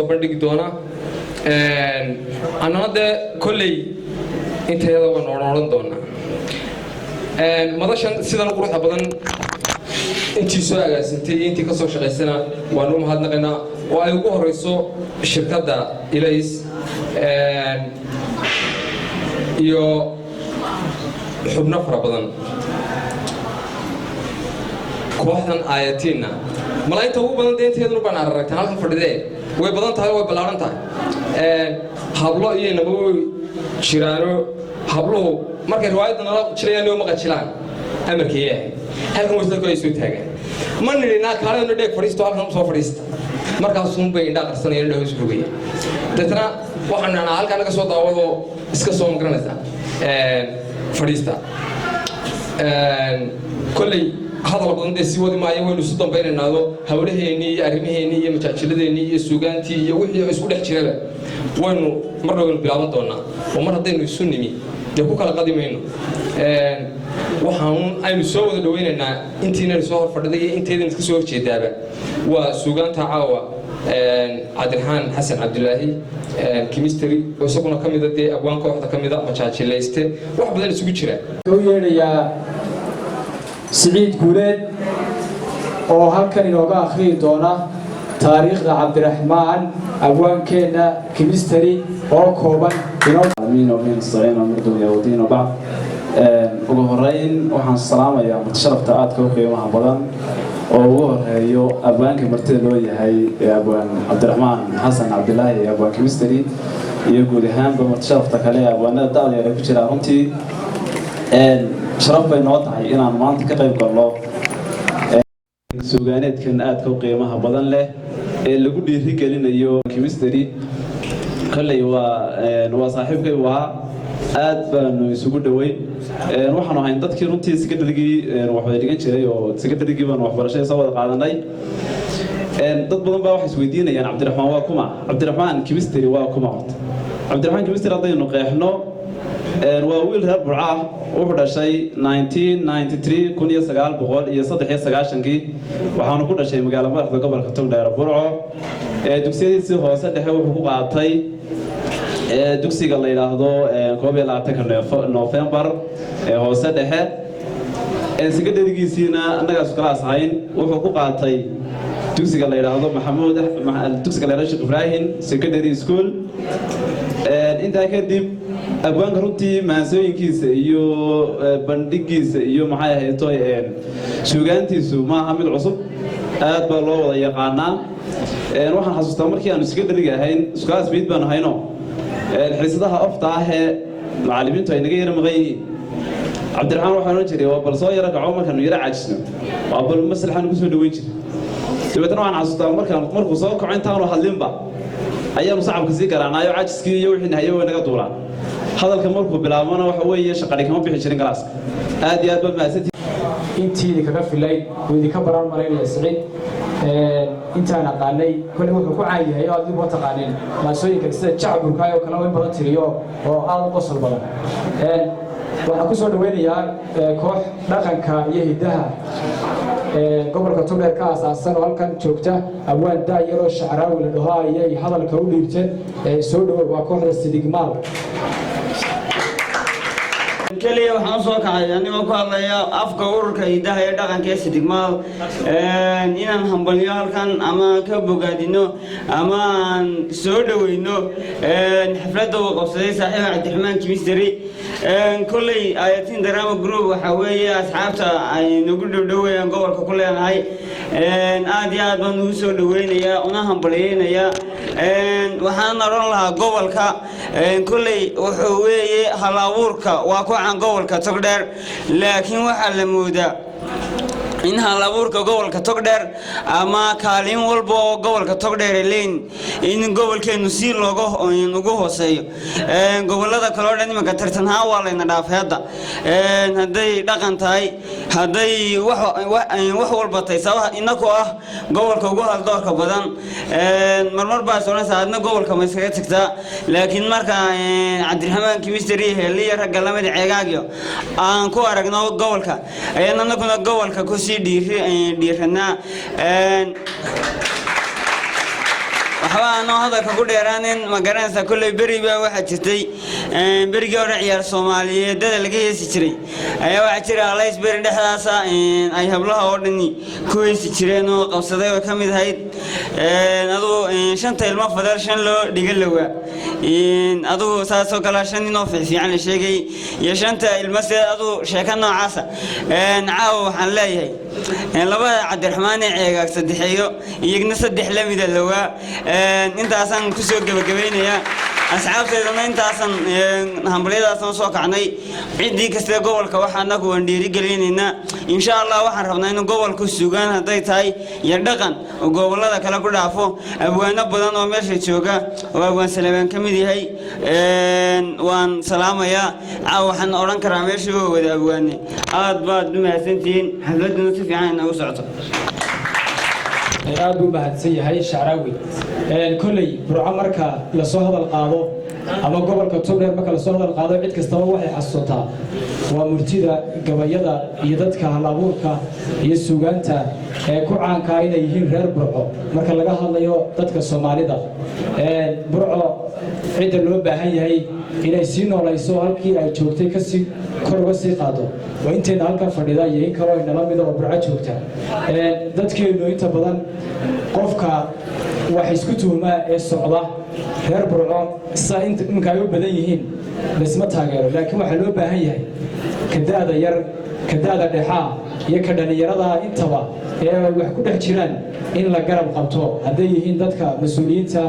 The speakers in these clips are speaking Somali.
bandhigi doona annana dee kolley inteeda waan odhan doonaa madashan sidan quruxda badan intii soo agaasintay intii ka soo shaqaysana waan u mahadnaqaynaa oo ay ugu horeyso shirkadda Ilays iyo xubno fara badan kooxdan ayatina malaynta ugu badan deynteeduna baan aragtay halka fadhidee way badan tahay way balaaran tahay hablo iyo nabo jiraano habluhu markay riwaayadda nala jirayaan oo maqajilaan amarkii halkan wasdadku ay soo taagaan ma nidhinaa kaalena dheeg fadhiisto halkan soo fadhiista markaas uun bay indhaa qarsanayaan indhaha isu rogayaan dadna waxaan nahnaa halkan naga soo daawado iska soo magaranaysaa fadhiista kolley hadal badan dee sii wadi maayo waynu isu dambaynaynaado hawlaheennii iyo arrimaheennii iyo majaajiladeennii iyo suugaantii iyo wixii isku dhex jiraba waynu mar dhowaynu bilaaban doonaa oo mar haddaynu isu nimi dee ku kala qadi mayno waxaan aynu soo wada dhawaynaynaa intiinaynu soo hor fadhiday iyo inteedan iska soo horjeedaaba waa suugaanta caawa cabdiraxmaan xasan cabdilaahi chemistry oo isaguna ka mida dee abwaan kooxda ka mida majaajilayste wax badan isugu jira u yeedhayaa سعيد قولاد oo halkan inooga akhriyi doona taariikhda cabdiraxmaan abwaan keena chemistry oo kooban amiin oo min saciin amrdu yahuudin oo bacd ugu horeyn waxaan salaamayaa mutasharafta aadka u qiimaha badan oo ugu horeeyo abwaanka martida loo yahay abwaan cabdiraxmaan xasan cabdilaahi abwaan chemistry iyo guud ahaanba mutasharafta kale abwaanada da'da ku jira runtii sharaf bay noo tahay inaan maanta ka qayb galno suugaaneedkan aadka u qiimaha badan leh ee lagu dhiiri gelinayo chemistry kallay waa saaxiibkay waa aad baanu isugu dhaweyn waxaanu ahayn dadkii runtii secondary waxay dhigan jiray oo secondary baan waxbarashada soo wada qaadanay dad badan baa waxay isweydiinayaan cabdiraxmaan waa kuma cabdiraxmaan chemistry waa kuma cabdiraxmaan chemistry haddaynu qeexno waa wiil reer burca wuxuu dhashay 1993 waxaanu ku dhashay magaalada madaxda gobolka Togdheer Burco dugsiyadiisii hoose dhexe wuxuu ku qaatay dugsiga la yiraahdo 21 November hoose dhexe secondary-giisina annagaas kalaas ahayn wuxuu ku qaatay dugsiga la yiraahdo Maxamuud dugsiga la yiraahdo Sheikh Ibrahim Secondary School inta kadib abwaanka runtii maansooyinkiisa iyo bandhigiisa iyo maxay ahayd suugaantiisu ma aha mid cusub aad baa loo wada yaqaanaa waxaan xasuustaa markii aanu secondary ahayn iskaas mid baan hayno xiisadaha ofta ah ee macallimiintu ay naga yar maqan yihiin cabdiraxmaan waxaan oran jiray waa bal soo yara kaco markaanu yara caajisno waa bal maslaxan ku soo dhaweyn jiray dabeetana waxaan xasuustaa markuu soo kaco intaanu hadlinba ayaanu sacabka sii garaanaayo caajiskii iyo wixii nahayo way naga duulaan hadalka markuu bilaabana waxa weeye shaqadhi kama bixi jirin galaaska aad iyo aad baa mahadsantihiin intii kaga filay idinka baran mareynaya Saciid intaan aqaanay kulli wuxuu ku caayahay oo adigu taqaaneen maasooyinka sida jacburka oo kala weyn badan tiriyo oo aad u qosol badan waxaan ku soo dhaweynayaa koox dhaqanka iyo hidaha gobolka Togdheer ka aasaasan oo halkan joogta abwaan daayiro shacraawi la dhaho ayay hadalka u dhiibteen soo dhaw waa kooxda Sidigmaal kaliya waxaan soo kacay anigoo ku hadlaya afka ururka hidaha ee dhaqanka Sidigmaal inaan hambalyo halkan ama ka bogaadino ama aan soo dhaweyno xafladda uu qabsaday saaxiib Cabdiraxmaan Chemistry kullay ayatin drama group waxa weeye asxaabta ay nagu dhawdhawayaan gobolka ku leenahay aad iyo aad baan u soo dhaweynayaa una hambalyeynaya waxaan oran lahaa gobolka kullay wuxuu weeye hal-abuurka waa ku caan gobolka Togdheer laakiin waxa la moodaa in hal-abuurka gobolka Togdheer ama kaalin walba oo gobolka Togdheer leen in gobolkeenu si looga ugu hooseeyo gobolada kale oo dhan imanka tartanha waa la dhaafay hadda haday dhaqan tahay haday wax walba tahay sabab inagoo ah gobolka ugu haldoorka badan marmar baa soo saadna gobolka ma iskaga tagtaa laakiin marka Cabdiraxmaan Chemistry heliya ragga lamid ceegaagiyo aan ku aragno gobolka ayana anaguna gobolka ku waxba aanoo hadalka ku dheeraanin ma garanaysaa kolley beri baa waxaa jirtay berigii hore ciyaar soomaaliyeedada laga heesi jiray ayaa waxaa jira alays beri dhexdaasa ay hablaha oo dhani ku heesi jireen oo qabsaday oo ka mid ahayd aduu shanta ilmo fadar shan loo dhiga lawaa aduu saasoo kale shan inoo fiican la sheegay iyo shanta ilmo sida aduu sheeka noocaasa caawa waxaan leeyahay labada cabdiraxmaan ee ceegaag saddexeeyo iyagna saddex la mida lawaa intaasaan ku soo gabagabaynayaa asxaabteedana intaasan hambalyadaasaan soo kacnay ciddii kasta gobolka waxa anagu waan dhiirigelinaynaa insha allah waxaan rabnaa in gobolku sugaan hadday tahay iyo dhaqan oo gobolada kale ku dhaafo abwaano badan oo meesha jooga oo abwaan Salebaan ka mid yahay waan salaamayaa waxaan oran karaa meesha oo wada abwaane aad baad u mahadsantihiin xafladuna si fiican inoo socoto aad buu mahadsan yahay Shacrawi kolley burco marka la soo hadal qaado ama gobolka Togdheer marka la soo hadal qaado cid kasta waxay xasuutaa waa murtida gabayada iyo dadka hal-abuurka iyo suugaanta ee ku caanka ah inay yihiin reer burco marka laga hadlayo dadka Soomaalida burco cid loo baahan yahay inay sii noolayso halkii ay joogtay ka sii kor uga sii qaado waa inteena halka fadhida iyo in kale oo inala mid oo burco joogta dadkeenu inta badan qofka wax isku tuhmaa ee socda reer burco inta ay u badan yihiin isma taageero laakiin waxa loo baahan yahay kadaada yar kadaada dhexa iyo ka dhalinyarada intaba ee wax ku dhex jiraan in la garab qabto haday yihiin dadka mas'uuliyiinta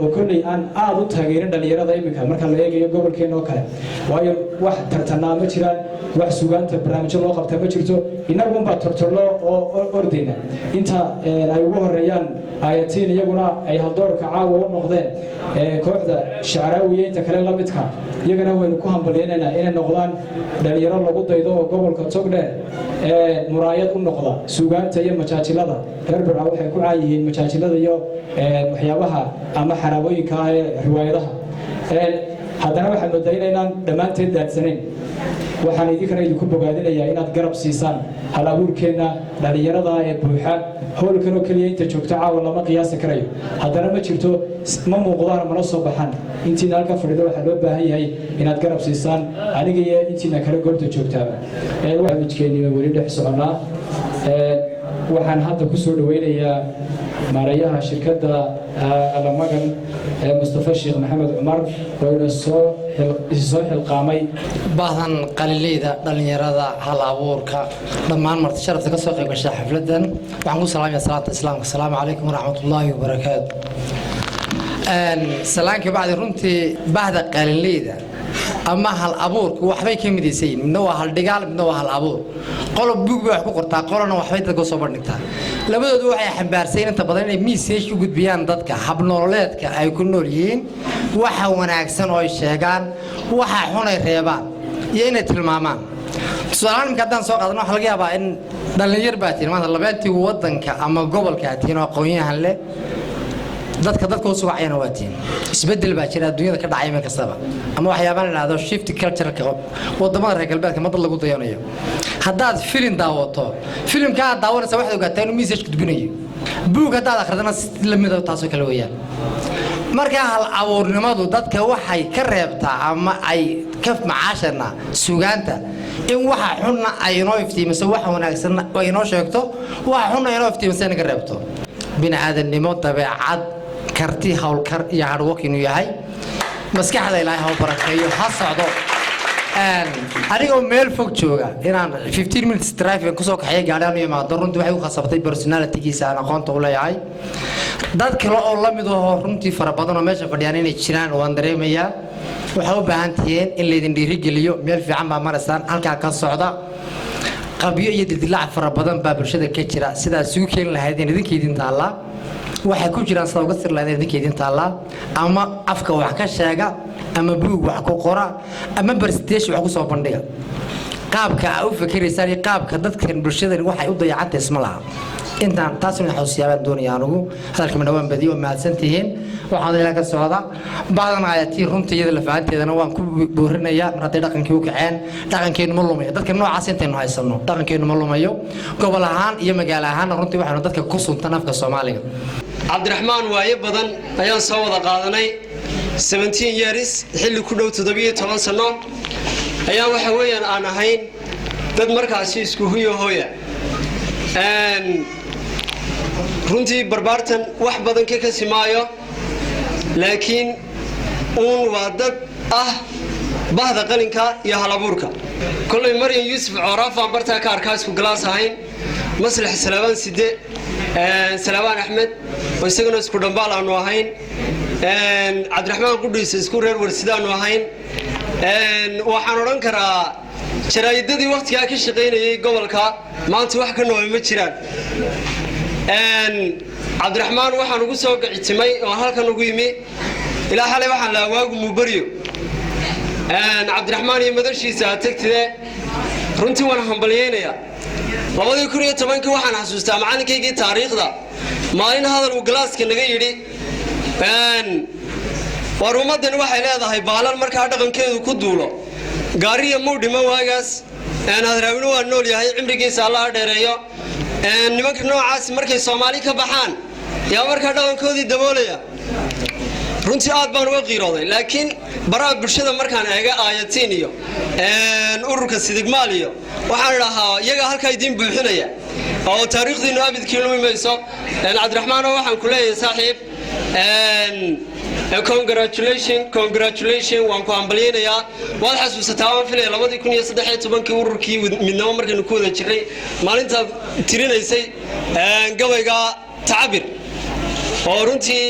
oo kulli aan aad u taageerin dhalinyarada imika marka la eegayo gobolkeena oo kale waayo wax tartanaa ma jiraan wax suugaanta barnaamijyo loo qabta ma jirto inagu baa tortorlo oo ordina inta ay ugu horeeyaan ayatiin iyaguna ay haldoorka caawa u noqdeen kooxda Shacrawi inta kale la midka iyagana waynu ku hambalyeynaa inay noqdaan dhalinyaro lagu daydo oo gobolka Togdheer muraayad u noqda suugaanta iyo majaajilada reer burco waxay ku caayihiin majaajilada iyo waxyaabaha ama xaraabooyinka ee riwaayadaha haddana waxaan moodaynaynaa dhammaanteed daadsanayn waxaan idinku bogaadinayaa inaad garab siisaan hal-abuurkeena dhalinyarada ee buuxa howlkan oo kaliya inta joogto caawa lama qiyaasi karayo haddana ma jirto ma muuqdaan mana soo baxan intiina halka fadhido waxaa loo baahan yahay inaad garab siisaan aniga iyo intiina kale goobta joogtaaba barnaamijkeennii weli dhex soconaa waxaan hadda ku soo dhaweynayaa maarayaha shirkadda alamagan Mustafa Sheekh Maxamed Cumar oo inoo soo xilqaamay baahan qalileyda dhalinyarada hal-abuurka dhammaan marti sharafta ka soo qayb gashay xafladan waxaan ku salaamayaa salaanta islaamka assalaamu calaykum waraxmatullaahi wabarakaatu salaanka bacdi runtii bahda qalileyda ama hal-abuurku waxbay ka midaysan midna waa hal-dhigaal midna waa hal-abuur qolob buug bay wax ku qortaa qolona waxbay dadka soo bandhigtaa labadoodu waxay xambaarsayn inta badan inay miiseesh u gudbiyaan dadka habnololeedka ay ku nool yihiin waxa wanaagsan oo ay sheegaan waxa xun ay reebaan iyo inay tilmaamaan tusaale marka haddaan soo qaadano waxa laga yaabaa in dhalinyar baa tiin maanta labeentii wadanka ama gobolka tiin oo aqoon-yahan leh dadka u sugayana waa tiin isbedel baa jira adduunyada ka dhacay meel kastaba ama waxyaabaha la yiraahdo shift culture-ka wadamada reer galbeedka madad lagu dayanayo haddaad filim daawato filimka aad daawanaysa waxaad ogaataa inuu message gudbinayo buug haddaad akhridana la mid ah taasoo kale weeyaan marka hal-abuurnimadu dadka waxay ka reebtaa ama ay ka macaashana suugaanta in waxa xunna ay inoo iftiimiso waxa wanaagsan ay inoo sheegto waxa xunna inoo iftiimiso in ka reebto bini'aadanimo dabeecad karti hawlkar iyo hard work inuu yahay maskaxda ilaahay ha barakeeyo ha socdo anigoo meel fog jooga inaan 15 minutes drive ku soo kaxay gaadhaan iyo maad runtii waxay u khasabtay personality-giisa aan aqoonta u leeyahay dad kale oo la mid ah runtii fara badan oo meesha fadhiyaan inay jiraan waan dareemayaa waxa u baahan tihiin in la idin dhiirigeliyo meel fiican baa maraysaan halka ka socda qabiyo iyo dildilaac fara badan baa bulshada ka jira sidaas ugu keen lahaydeen idinkeedin taala waxa ku jiraan sabab gasir lahaydeen idinkeedin taala ama afka wax ka sheega ama buug wax ku qora ama presentation wax ku soo bandhiga qaabka u fikiraysan iyo qaabka dadkan bulshada waxay u dayacantay isma laha intaan taasina xasuusiyaan doonayaan anigu hadalka madawaan badiyo mahadsantihiin waxaan ilaa ka socda baadan ayatii runtii iyada la faanteedana waan ku boorinayaa mar haday dhaqankii u kaceen dhaqankeenu ma lumayo dadka noocaas intaynu haysano dhaqankeenu ma lumayo gobol ahaan iyo magaalo ahaan runtii waxaanu dadka ku suntan afka Soomaaliga cabdiraxmaan waaye badan ayaan soo wada qaadanay 17 years xilli ku dhow 17 sano ayaa waxa weeyaan aan ahayn dad markaasi isku huyo hooya runtii barbaartan wax badan ka kasimaayo laakiin waa dad bahda qalinka iyo halabuurka kullay Maryam Yusuf Coraaf aan bartaa ka arkaa isku galaas ahayn maslax Salabaan Side Salabaan Ahmed oo isaguna isku dhambaal aanu ahayn cabdiraxmaan qudhiis isku reer warsidaanu ahayn waxaan oran karaa jaraa'idadii waqtiga ka shaqeynayay gobolka maanta wax ka nool ma jiraan cabdiraxmaan waxaan ugu soo gacitimay oo halkan ugu yimi ilaa xalay waxaan la waagu mubariyo cabdiraxmaan iyo madashiisa tagtide runtii waan hambalyeynaya 2010 waxaan xasuustaa macalinkaygii taariikhda maalin hadal uu galaaska naga yiri warumadan waxay leedahay baalan markaa dhaqankeedu ku duulo gaariya muudhima waagaas hadraawina waa nool yahay cimrigiisa Allah dheereeyo nimanka noocaas markay Soomaali ka baxaan yaa markaa dhaqankoodii daboolaya runtii aad baan uga qiirooday laakiin baraha bulshada markaan eega aayatiin iyo ururka Sidigmaal iyo waxaan rahaa iyaga halka idin buuxinaya oo taariikhdiina abidkii lumayso cabdiraxmaan waxaan ku leeyahay saaxiib congratulations waan ku hambalyeynaya waad xasuusataa waan filay 2013 ururkii midnimo markaynu ku wada jiray maalinta tirinaysay gabayga tacabir oo runtii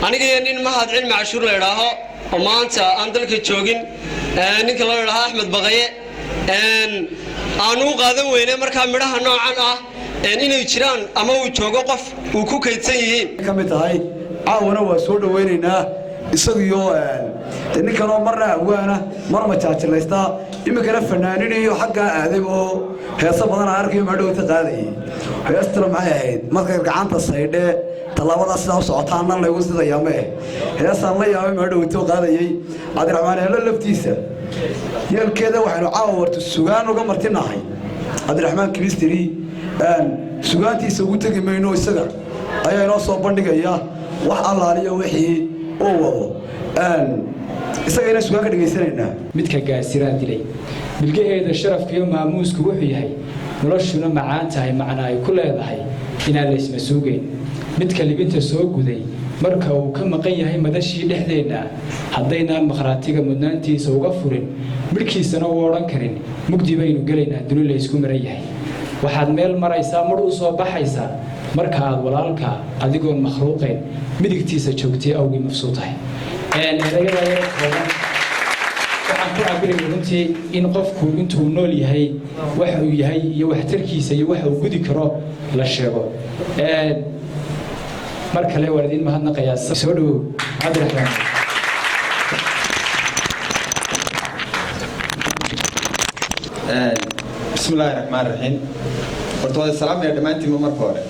aniga nin mahad cilmi cashuur la yiraahdo oo maanta aan dalka joogin ninka la yiraahdo Axmed Baqaye aanu qaadan weynay marka midhaha noocan inay jiraan ama uu joogo qof uu ku kaydsan yihiin kamid tahay caawana waa soo dhaweynaynaa isagiyo ninkan oo marna awaana mar ma jaajilaysta imikana fanaaninayo xagga aaday oo heeso badan arkayo ma dhawta qaaday heestana maxay ahayd markay gacanta saydhe talaabada sida u socotaana lagu sida yaame heesan la yaabay ma dhawta qaadayay cabdiraxmaan helo laftiisa yeelkeeda waxaanu caawartu sugaan uga martinahay cabdiraxmaan Kristiri sugaantiisa ugu tagi mayno isaga ayaa inoo soo bandhigaya wax allaaliyo wixii oo wado isaga inay sugaan ka dhageysanayna midka gaasiraa dilay bilgeeda sharafka iyo maamuusku wuxuu yahay noloshuna macaan tahay macna ay ku leedahay inaan la isma suugeyn midka libinta soo guday marka uu ka maqan yahay madashii dhexdeena haddayna maqraatiga mudnaantiisa uga furin midkiisana uu oran karin mugdi baynu galeynaa duni la isku maran yahay waxaad meel maraysaa mar u soo baxaysaa marka aad walaalka adigoon makhluuqeen midigtiisa joogtay awgii mafsuutahay waxaan ku cabiray runtii in qofku intuu nool yahay waxa uu yahay iyo waxtarkiisa iyo waxa uu gudi karo la sheego mar kale waan idin mahadnaqayaa soo dhawow cabdiraxmaan بسم الله الرحمن الرحيم ورتوه السلام يا دمانتي ممر فوري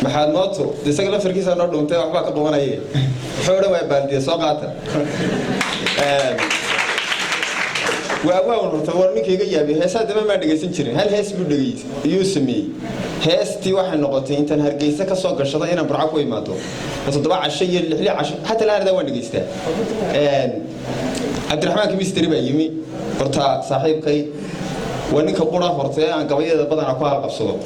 maxaad mooto isaga la firkiisa noo dhuuntay waxba ka qabanayay xoolo way baaldiyay soo qaata waa warta war ninkayga yaabay heesaa daba ma dhageysan jirin hal hees buu dhageeyay iyo sameeyay heestii waxay noqotay intan hargeysa ka soo gashada inaan burco ku imaado toddoba casho iyo lixli casho hatta la arda waan dhageystaa cabdiraxmaan Kristiri baa yimi horta saaxiibkay waa ninka qura hortay aan gabayada badan ku halqabsado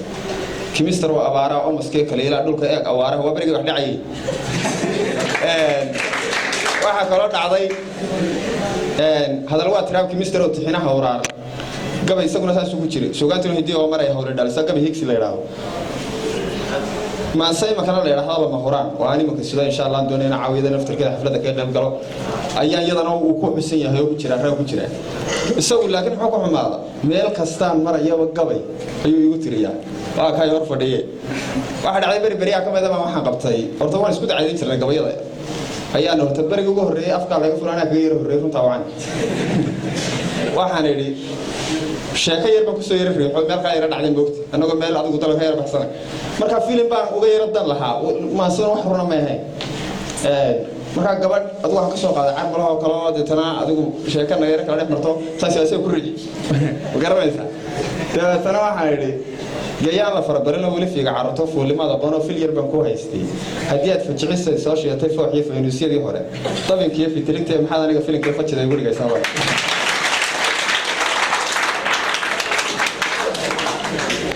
كميستر وأبارة أو مسكيك ليلا دول كأك أواره هو بريء واحد عي واحد كلام عضي هذا الوقت تراب كميستر وتحينها ورار قبل يسقون أساس سوكتشري سوكان تلو هدي ومرة يهور الدار سقم هيكس ليراه ما ساي ما كان ليراه هذا مهوران وأنا ممكن سلا إن شاء الله دوننا عويدا نفتر كده حفلة كده نبقى أيام يلا وكوح حسين هيو كتير هيو كتير السوي لكن حكم ماذا ميل كستان مرة يا وقبل أيو يوتريا كاي ور فديه واحد علي بريا كما ما waxaan qabtay horta waan isku dacayay jirnay gabayada ayaan horta bariga ugu horeeyay afka laga furana ka yar horeeyay runta waxaan idhi sheekay yar ba ku soo yar riixo meel ka yar dhacday moogta anagu meel adigu dalka yar baxsan marka filim baan uga yar dan lahaa ma soo wax runa ma yahay marka gabadh adigu waxaan ka soo qaaday carmalaha oo kala deetana adigu sheekana yar kala dhex marto taasi ku riixi garanaysa deetana waxaan idhi gayaan la farabarino weli fiiga carruurto fuulimada qono fil yar baan ku haystay haddii aad fajicisay soo sheetay fooxii faynuusyadii hore dabinkiiyo fitiligtee maxaad aniga filimkii fajiday gurigaysaa way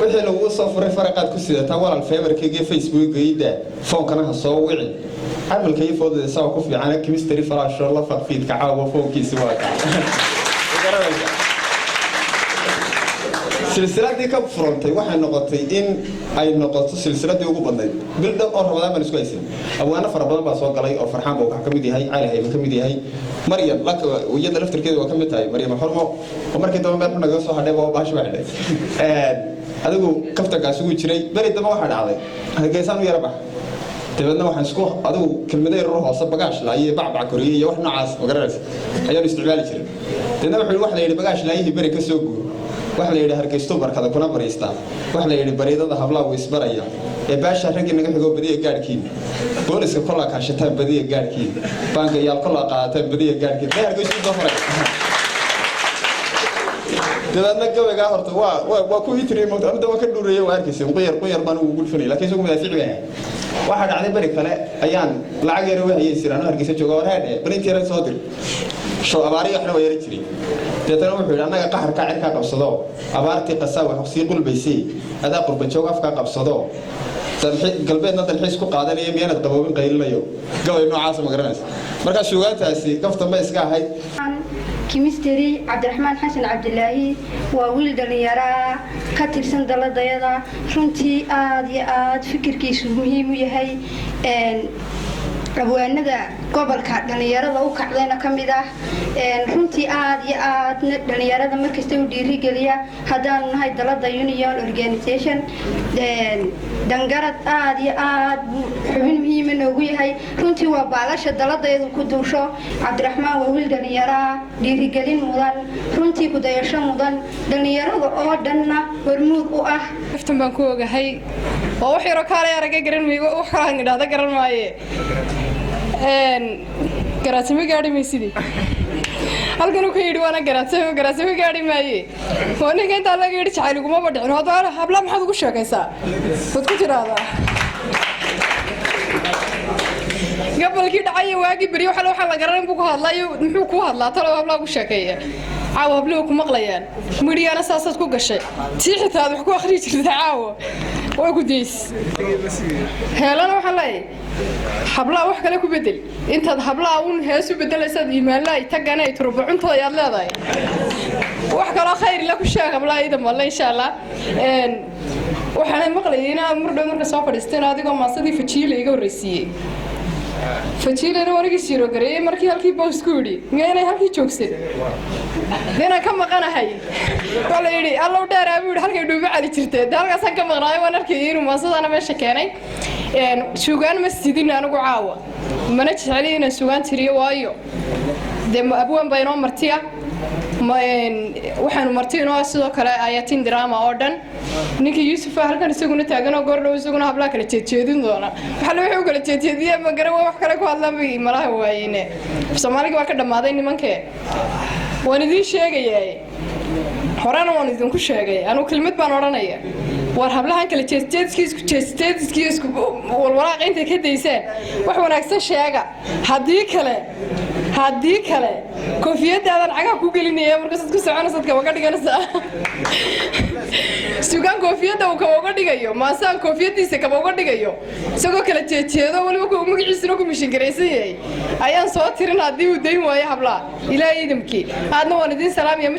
wixii lagu soo furay faraqaad ku sidataa walaal feebarkayga Facebook gayda foonkana ha soo wicin camalka iyo foodada sawa ku fiican chemistry falaasho la faqfiid ka caawa foonkiisa waa ka silsiladii ka furantay waxay noqotay in ay noqoto silsiladii ugu badnayd bil dhan oo Ramadaan baan isku haysan abwaana fara badan baa soo galay oo farxaan baa ka mid yahay cali hayba ka mid yahay Maryam laka wiyada laftirkeeda waa ka mid tahay Maryam xormo oo markii dambe meel naga soo hadhay baa baash baa adigu kaftagaas ugu jiray bari daba waxa dhacday hargeysan u yaraba dabadna waxaan isku adigu kelmadeer ruux hoose bagaash la iyo bacbac koriye iyo wax noocaas magaranaysa ayaan isticmaali jiray dadna wuxuu wax la yiri bagaash la bari ka soo guur wax la yiri hargeysto barkada kuna bariista wax la yiri bareedada hablaha way isbaraya ee baasha ragii naga xigo badiya gaarkiin booliska kolla ka shataan badiya gaarkiin banka yaal kolla qaataan badiya gaarkiin hargeysto soo faray dadna gabayga horta waa ku itri mood arda waa ka dhureeyay waa arkaysan qoyar baan ugu gulfanay laakiin soo madaafiic baa waxa dhacday bari kale ayaan lacag yar wax yeesiraan hargeysa jooga warhaad barintii ran soo dir soo abaariyo xna way yar jiray dadana wuxuu yiri anaga qaxar ka cirka qabsado abaartii qasaa wax si qulbaysay adaa qurba joog afka qabsado galbeedna dalxiis ku qaadanaya miyaanad qaboobin qaylinayo gabay noocaas ma garanaysa marka suugaantaasi kaftan ma iska ahayd كيمستري عبد الرحمن حسن عبد الله وولد اليرا كتر سند الله ضيدا رنتي آد فكر كيس مهم يهي abwaanada gobolka dhalinyarada u kacdayna kamida runtii aad dhalinyarada markasta u dhiirigeliya hadaan nahay dalada union organization dangarad aad xubin muhiim ah ugu yahay runtii waa baalasha daladeedu ku duusho Cabdiraxmaan waa wiil dhalinyaro dhiirigelin mudan runtii ku dayasho mudan dhalinyarada oo dhanna hormuud u ah iftan baan ku ogahay oo wax yar kale araga garan miigo wax kale aan idhaahdo garan maaye garaasimo gaadhi maysidii halkan uu ka yidhi waana garaasimo gaadhi maaye waa ninka intaa laga yidhi jacayl iguma badhicin hadda habla maxaad ugu sheekaysaa wad ku tiraahdaa gabalkii dhacay waagii bari waxa la garanay buu ku hadlayo muxuu ku hadlaa talo habla ugu sheekeeya caawa habluhu ku maqlayaan midiyana saasaad ku gashay tii xitaa wax ku akhri jirtay caawa way ku deys heelana waxa la habla wax kale ku bedel intaad habla uun heesu bedelaysaad iimaanlay tagana ay turbo cuntada yaad leedahay wax kale khayr la ku sheeg habla ida ma insha Allah waxaan maqlayna marka soo fadhiisteen adigoo maasadii fajiile iga horeysiyay fajiilena warigi siiro gareey markii halkii boos ku yiri miyay halkii joogsan dina ka maqanahay wala yiri allow dheeraabu halkay dhuuba cali jirtay halkaas ka maqnaayo waan arkay inuu maasadana meesha keenay suugaan masjidin anigu caawa mana jeceliina suugaan tiriyo waayo abwaan bayno martiya waxaanu martiino sidoo kale ayatin drama oo dhan ninkii Yuusuf halkan isaguna taagan oo gordhow isaguna habla kala jeedin doona waxa la wuxuu kala jeediyay ma garan wax kale ku hadlaan bay malaha waayeen Soomaaliga waa ka dhamaaday nimankee waan idin sheegayay horena waan idin ku sheegay anu kelmad baan oranaya war hablahan kala jeedkiisku walwalaaq inta ka deyseen wax wanaagsan sheega haddii kale koofiyadaadan cagaa ku gelinaya markaad ku soconaysid ka waga dhiganaysaa suugaan koofiyada uu ka waga dhigayo maasaan koofiyadiisa ka waga dhigayo isagoo kala jeedo waliba ku magaciisana ku mishin gareysay ayaan soo tirin haddii uu dayn waayo habla ilaahay idimkii aadna waan idin salaamaya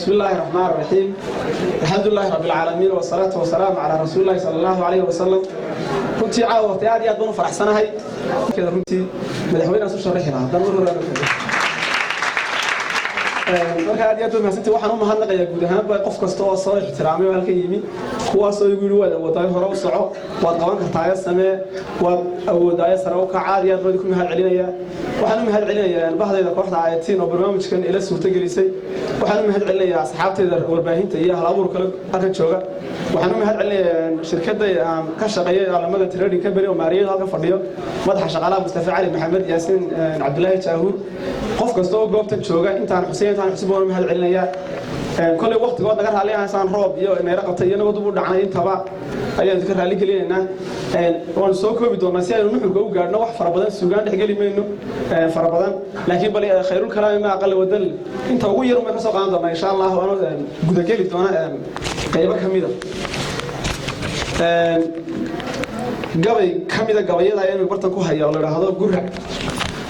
بسم الله الرحمن الرحيم الحمد لله رب العالمين والصلاة والسلام على رسول الله صلى الله عليه وسلم كنت عاوة يا بنو فرح سنة هاي كذا كنت مدحوينا سوشيال رحلة marka aad iyo maasanta waxaan u mahadnaqayaa guud ahaan baa qof kasta oo soo ixtiraamay halka yimi kuwaas oo igu wada waday hore u soco waad qaban kartaa samee waad awoodaaya sare u ka caadi aad ku mahad celinaya waxaan u mahad celinayaa bahdayda kooxda ayatiin oo barnaamijkan ila suurta gelisay waxaan u mahad celinayaa asxaabtayda warbaahinta iyo hal abuur kale halka jooga waxaan u mahad celinayaa shirkadda aan ka shaqeeyay alamada trading company oo maariyada halka fadhiyo madaxa shaqaalaha Mustafa Ali Maxamed Yaasin Cabdullaahi Jaahuur qof kasta oo goobtan jooga intaan Xuseen xusboon mahad celinaya كل وقت قعدنا نقرأ عليها إنسان روب يو نرقب تيجي نقعد بقول عن تبع أيام ذكر عليك لينا ونسوق بدون نسيان ونحن جو قعدنا واحد فربضان سجان حقلي منه فربضان لكن بلي خير الكلام ما أقل ودل أنت وغير ما كسر عندنا إن شاء الله وأنا جود كلي تونا قريبا كميدا قبل قبيلة يعني برتن كوهيا ولا هذا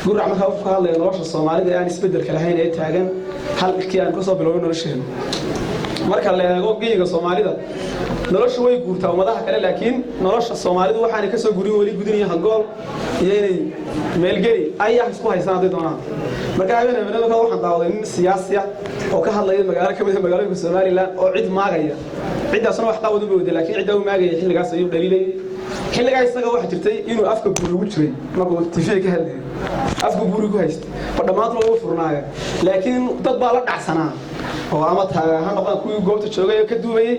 قرع ما خاف قال لي نوش الصومالي يعني سبدل كلهين إيه تاجن هل كيان كسر بلون نرشين marka la eego geeyga Soomaalida noloshu way guurtaa umadaha kale laakiin nolosha Soomaalida waxaan ka soo guriyo wali gudinaya gool iyo inay meel geli ayaa isku haysanaaday doonaan marka habeenada waxaan daawaday in siyaasiya oo ka hadlaya magaalo kamid ah magaalada Soomaaliland oo cid maagaya cidaasna wax qaawadu buu waday laakiin cidaw maagaya xilligaas ayuu dhaliilay xilligaas isaga waxa jirtay inuu afka buurigu jiray markuu TV ka hadlayay afka buurigu haystay badhamaad loo furnaaya laakiin dad baa la dhacsanaa oo ama ha noqon kuwii goobta joogay ka duubay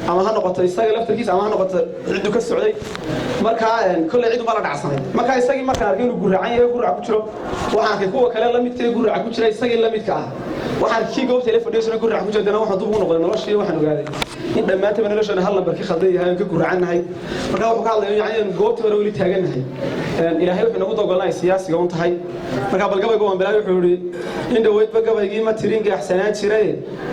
ama ha noqoto isaga laftarkiisa ama ha noqoto ciidu ka socday marka kulli ciidu bala dhacsanay marka isagii marka arkin inuu guracan yahay gurac ku jiro waxaan ka kuwa kale la midkay gurac ku jiray isagii la midka ah waxaan kii goobta la fadhiyo gurac ku jirana waxaan dub ugu noqday noloshii waxaan ogaaday in dhamaantii noloshana hal lambar ka khaldan yahay ka guracanahay marka wuxuu ka hadlayaa yani goobta hore wali taaganahay ilaahay wuxuu nagu dogolnaa siyaasiga un tahay marka balgabaygu waan bilaabay wuxuu yiri in dhaweyd bagabaygii ma tiringa axsanaan jiray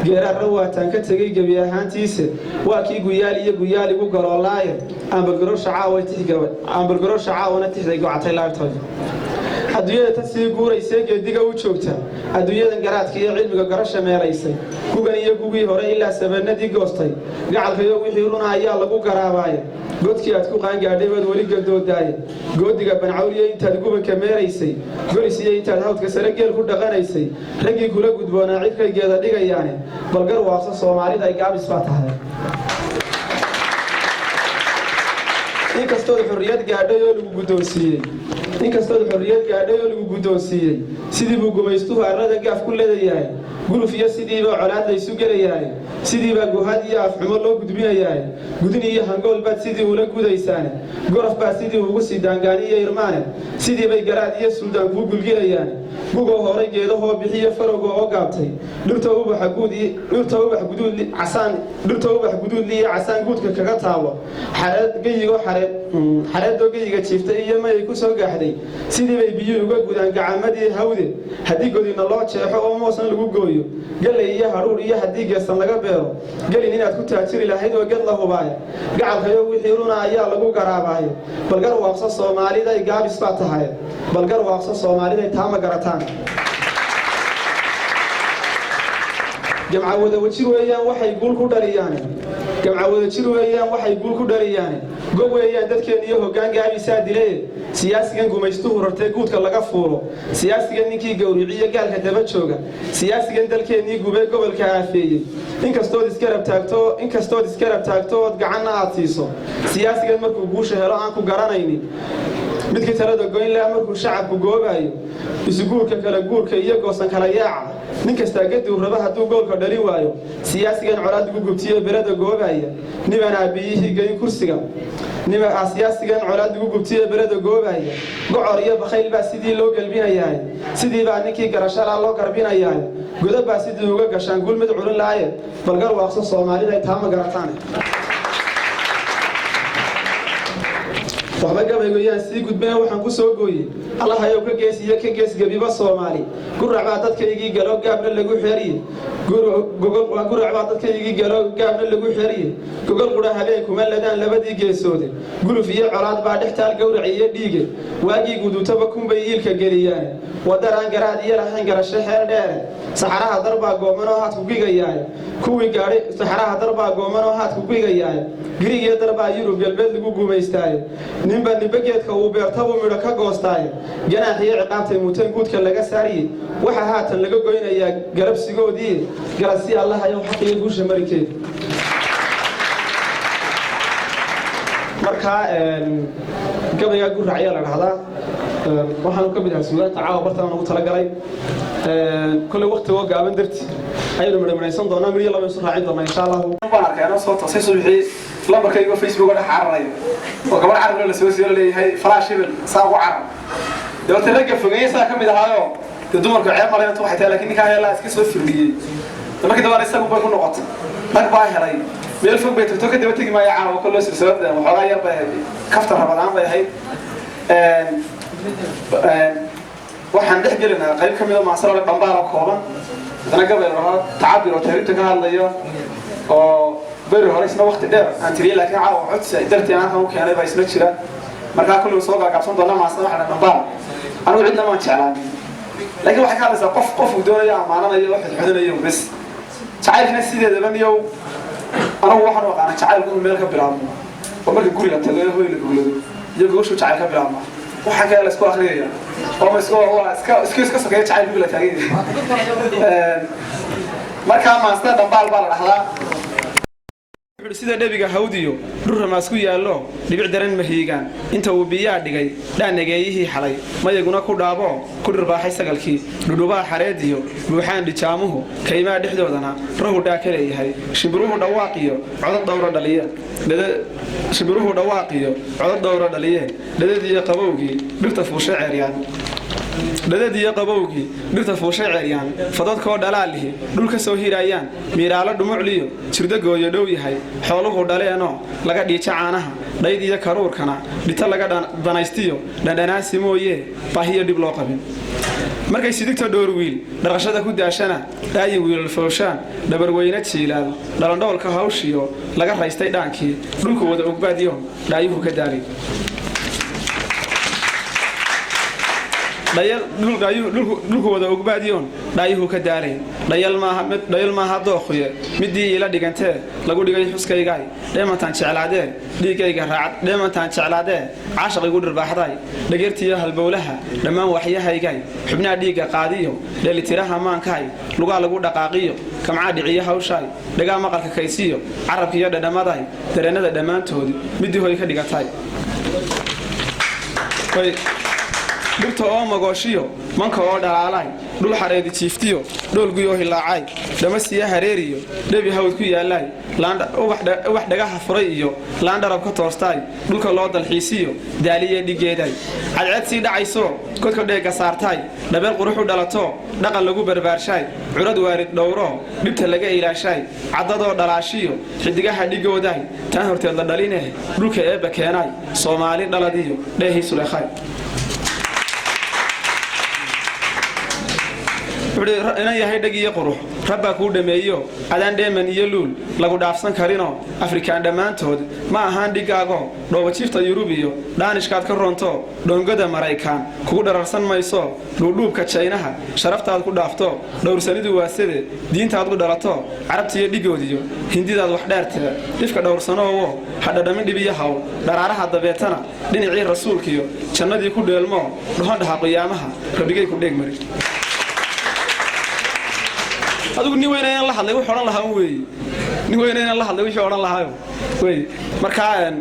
geerar rawaataan ka tagay gabi ahaantiisa waa kii guyaal igu galoolaaye ambalgaro shacaawa tixgaba ambalgaro shacaawana tixday gocatay laabtooda adduunyada tasii guuraysay geediga u joogta adduunyadan garaadka iyo cilmiga garasha meelaysay gugan iyo gugii hore ilaa sabanadii goostay gacalkayo wixii runa ayaa lagu garaabaay godkii aad ku qaan gaadhay wad wali gadoodaay goodiga bancawliye intaad gubanka meeraysay golisiye intaad hawdka sare geel ku dhaqanaysay ragii kula gudboonaa cidkaygeeda dhigayaane balgar waaqsa Soomaalida ay gaabis baa tahay inkastoo xurriyad gaadhay oo lagu guddoonsiiyey sidii buu gumaystuhu arrada gaaf ku leeyahay guluf iyo sidiiba colaad la isu gelayahay sidiiba guhad iyo afxumo loo gudbinayahay gudin iyo hangool baad sidii ula gudaysaan gorof baa sidii ugu sii daangaaniyo irmaane sidii bay garaad iyo suldaan ku gulgilayaan gugoo hore geedahoo bixiyo farowga oo gaabtay dhirta ubax guduud iyo casaan guudka kaga taabo xareedoo geyiga jiiftay iyo may ku soo gaxday sidii bay biyo uga gudaan gacamadii hawde haddii godina loo jeexo oo moosan lagu gooyo galay iyo haruur iyo haddii geesan laga beero galin inaad ku taajiri lahayd oo ged la hubaaya gacalkayo wixii runa ayaa lagu garaabaaya balgar waaqsa Soomaalida ay gaabis baa tahay balgar waaqsa Soomaalida ay taama garataan jamcawada wajir weeyaan waxay guul ku dhaliyaan gob weeyaan dadkeen iyo hoggaan gaabisaa dilay siyaasigan gumaystuhu rartay guudka laga fuulo siyaasigan ninkii gowriciyo gaalka daba jooga siyaasigan dalkeenii gubay gobolka aafeeyay inkastood iska rab taagto gacanna aad siiso siyaasigan markuu guusha helo aan ku garanaynin midkii talada goyn leh markuu shacabku goobayo isuguurka kala guurka iyo goosan kala yaaca nin kasta gaduu raba hadduu goolka dhalin waayo siyaasigan colaad ugu gubtiyo berada goobaya niman aabiyihii geyn kursiga siyaasigan colaad ugu gubtiyo berada goobaya gocor iyo bakhayl baa sidii loo galbinayaa sidii baa ninkii garashada loo garbinayaa godab baa sidii uga gashaan gulmid culin laaye balgar waaqso Soomaalida ay taama garataan waxba gabaygu yaan sii gudbina waxaan ku soo gooyay Allah ayow ka gees gabiba Soomaali gurac baa dadkaygii galo gaabna lagu xeeriye gurac baa dadkaygii galo gaabna lagu xeeriye gogol qura habeen kuma ladaan labadii geesoode guluf iyo colaad baa dhextaal gowrac iyo dhiige waagii gudutaba kunbay iilka geliyaan wadaraan garaad iyo lahayn garasho xeel dheer saxaraha darbaa goomanoo haad ku gigayaan kuwii gaaray saxaraha darbaa goomanoo haad ku gigayaan giriga darbaa Yurub galbeed lagu guumaystay ninba nibageedka uu beertaba midho ka goostay ganaaxiyo ciqaabtay mutan guudka laga saariyay waxa haatan laga goynayaa garabsigoodii garasi Allah ayow xaqiiqo guusha markeed marka gabayga guracaya la dhahdaa waxaan ka mid ahaa suugaanta caawa bartaan ugu talagalay kulli waqtiga gaaban darti ayaynu midhaynaysan doonaa mid laba soo raacin doonaa insha Allah waan arkaynaa soo toosay subaxii lambarkayga Facebook ga xararayo oo gabar carab la soo leeyahay flash ibn saagu carab dawladda laga fogeeyay saa kamid ahaayo dumarku ceeb ma leeyahay waxay tahay laakiin ninka ayaa la iska soo firdiyay markii dambe isagu bay ku noqotay rag baa helay meel fog bay tagto kadib tagi maayo caawa kullu silsilada waxoogaa yar bay kafta rabadaan bay ahayd waxaan dhex gelinaa qayb ka mid ah maasaro dhambaal kooban dana gabay lahaa tacabir oo taariikhda ka hadlayo oo bari hore isna waqti dheer aan tiriyay laakiin caawa codsi dartii aan u keenay baa isna jira markaa kullu soo gaagabsan doona maasaro waxa dhambaal anigu cidna ma jeclaan laakiin waxa ka hadlaysaa qof uu doonayo amaananayo wax xidhanayo bas jacaylkana sideedaba niyow anigu waxaan u aqaan jacaylku inuu meel ka bilaabmo oo marka guriga tago hooy la guulado iyo gogoshu jacayl ka bilaabmo waxa kale la isku akhriyay oo ma iska sokeeyo jacayl guriga taagay marka maasta dhambaal baa la dhaxlaa sida dhabiga hawdiyo dhurra maasku yaallo dhibic daran mahiigaan inta uu biyaa dhigay dhaanageeyihii xalay mayaguna ku dhaabo ku dhirbaaxay sagalkii dhudhubaha xareediyo buuxaan dhijaamuhu kaymaa dhexdoodana rahu dhaa ka leeyahay shimbiruhu dhawaaqiyo codad dhowra dhaliyeen dhadadiyo qabowgii dhirta fuushay ceeryaan fadadkoo dhalaalihi dhulka soo hirayaan miiraalo dhumucliyo jirdagooyo dhow yahay xooluhu dhaleenoo laga dhiijo caanaha dhayd iyo karuurkana dhita laga danaystiyo dhandhanaasi mooyee baahiyo dhib loo qabin markay sidigta dhowr wiil dhaqashada ku daashana dhaayin wiilal fooshaan dhabarweyne jiilaal dhalandhoolka hawshiyo laga raystay dhaankii dhulku wada ogbaadiyo dhaayuhu ka daalay dhulku wada ogbaadiyoon dhaayuhu ka daalayn dhayal maaha dookhuye midii ila dhigantee lagu dhigay xuskaygaay dheemantaan jeclaadee caashaqigu dhirbaaxday dhageertiyo halbowlaha dhammaan waxyahaygay xubnaha dhiigga qaadiyo dheelitiraha maankahay lugaa lagu dhaqaaqiyo kamcaa dhiciyo hawshaay dhagaa maqalka kaysiyo carabkiiyo dhadhamaday dareennada dhammaantoodii midii hoy ka dhigatay dhirta oo magooshiyo manka oo dhalaalay dhul xareedi jiiftiyo dhoolguyoo hilaacay dhamasiya hareeriyo dhebi hawd ku yaalaay ubax dhagaha furay iyo laandharab ka toostaay dhulka loo dalxiisiyo daaliye dhigeeday cadceed sii dhacayso godka dheega saartaay dhabeel quruxu dhalato dhaqan lagu barbaarshaay curad waarid dhowro dhibta laga ilaashaay caddadoo dhalaashiyo xidigaha dhigooday taan horteed la dhalineh dhulka eebba keenaay soomaali dhaladiyo dheehii sulekhay inan yahay dhag iyo qurux rabbaa kuu dhameeyo adaan dheeman iyo luul lagu dhaafsan karinoo afrikaan dhammaantood ma ahaan dhigaago dhoobajiifta yurub iyo dhaanishkaad ka roonto dhoongada maraykaan kugu dhararsan mayso dhuudhuubka jaynaha sharaftaad ku dhaafto dhowrsanidu waasade diintaad ku dhalato carabtiiyo dhigoodiyo hindidaad wax dheertee dhifka dhowrsanoowo hadhadhamin dhibiyo hawl dharaaraha dabeetana dhinacii rasuulkiyo jannadii ku dheelmoo dhuhondhaha qiyaamaha rabbigay ku dheegmari adigu nin weyna inaan la hadlay wuxuu odhan lahaa weeye nin weyna inaan la hadlay wuxuu odhan lahaa weeye markaa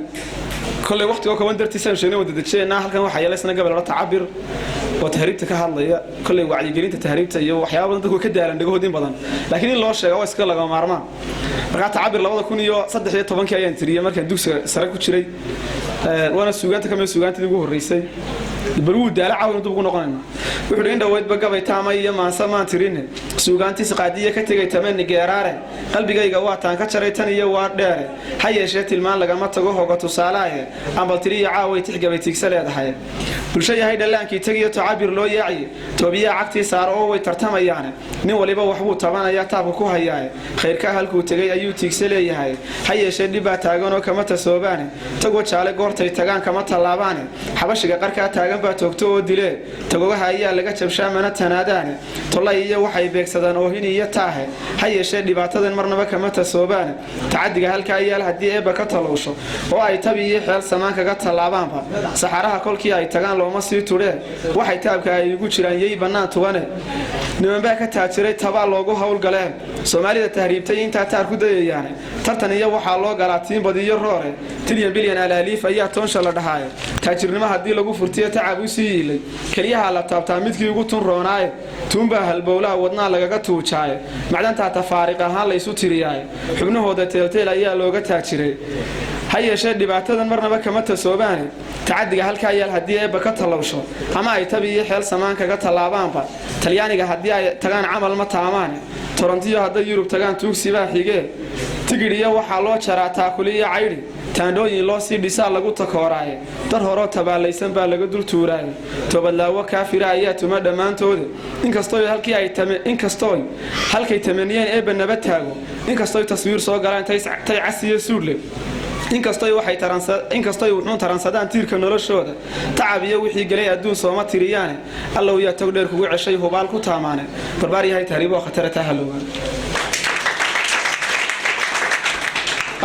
kolley waqtigoo kooban dartiisa aan sheegnay wada dejeenaa halkan waxaa yeelay isna gabal la tacabir oo tahriibta ka hadlaya kolley wacyigelinta tahriibta iyo waxyaabo badan dadku ka daalan dhagood in badan laakiin in loo sheego waa iska laga maarmaan markaa tacabir 2013 ayaan tiriyay markaan dugsiga sare ku jiray waana suugaanta kamid suugaantii ugu horeysay bal wuu daala caawin dib ugu noqonayna wuxuu in dhaweyd bagabay taamay iyo maansa maan tirin suugaantii saqaadiye ka tagay tamani geeraare qalbigayga waa taan ka jaray tan iyo waa dheere ha yeeshee tilmaan lagama tago hoga tusaalaaye ambal tiriya caaway tixgabay tigsa leedahay bulsho yahay dhalaankii tagiyo tacabir loo yaaci toobiya cagtii saar oo way tartamayaan nin waliba waxbuu tabanaya taabku ku hayaa khayrka halkuu tagay ayuu tigsa leeyahay ha yeeshee dhibaa taagan oo kama tasoobaane tago jaale goortay tagaan kama talaabaane xabashiga qarka taagan baa toogto oo dile tagogaha ayaa laga jabshaa mana tanaadaane tolay iyo waxay beegsadaan oo hin iyo taahe ha yeeshee dhibaatadan marnaba kama tasoobaane tacadiga halka ayaal hadii eeba ka talowsho oo ay tabi iyo xeel samaan kaga talaabaanba saxaraha kolkii ay tagaan looma sii turee waxay taabka ay ugu jiraan yey bannaan tuwane nimanbaa ka taajiray tabaa loogu howlgaleen soomaalida tahriibtay intaa taar ku dayayaan tartan iyo waxaa loo galaa tiin badiyo roore bilyan alaaliif ayaa toonsha la dhahaay taajirnimo haddii lagu furtiyo tacab u sii yiilay keliyaha la taabtaa midkii ugu tun roonaaye tuunbaa halbowlaha wadnaa lagaga tuujaaye macdantaa tafaariq ahaan laysu tiriyaaye xubnahooda teelteel ayaa looga taajiray ha yeeshee dhibaatadan marnaba kama tasoobaane tacadiga halkaa yaal haddii eebba ka tallowsho ama ay tabi iyo xeel samaan kaga tallaabaanba talyaaniga haddii ay tagaan camal ma taamaane torontiyo hadday yurub tagaan tuugsibaa xigee tigidhiya waxaa loo jaraa taakuliya caydhi taandhooyin loo sii dhisaa lagu takooraaye dar horoo tabaalaysan baa laga dul tuuraaye toobadlaawo kaafira ayaa tuma dhammaantooda inkastooy halkay tamaniyeen eebba naba taago inkastooy taswiir soo galaan tay casiyo suudle inkastoy wuxuun taransadaan tiirka noloshooda tacab iyo wixii gelay adduun sooma tiriyaane allow yaa tog dheer kugu ceshay hubaal ku taamaane barbaar yahay tahriiboo khatara taa halowaan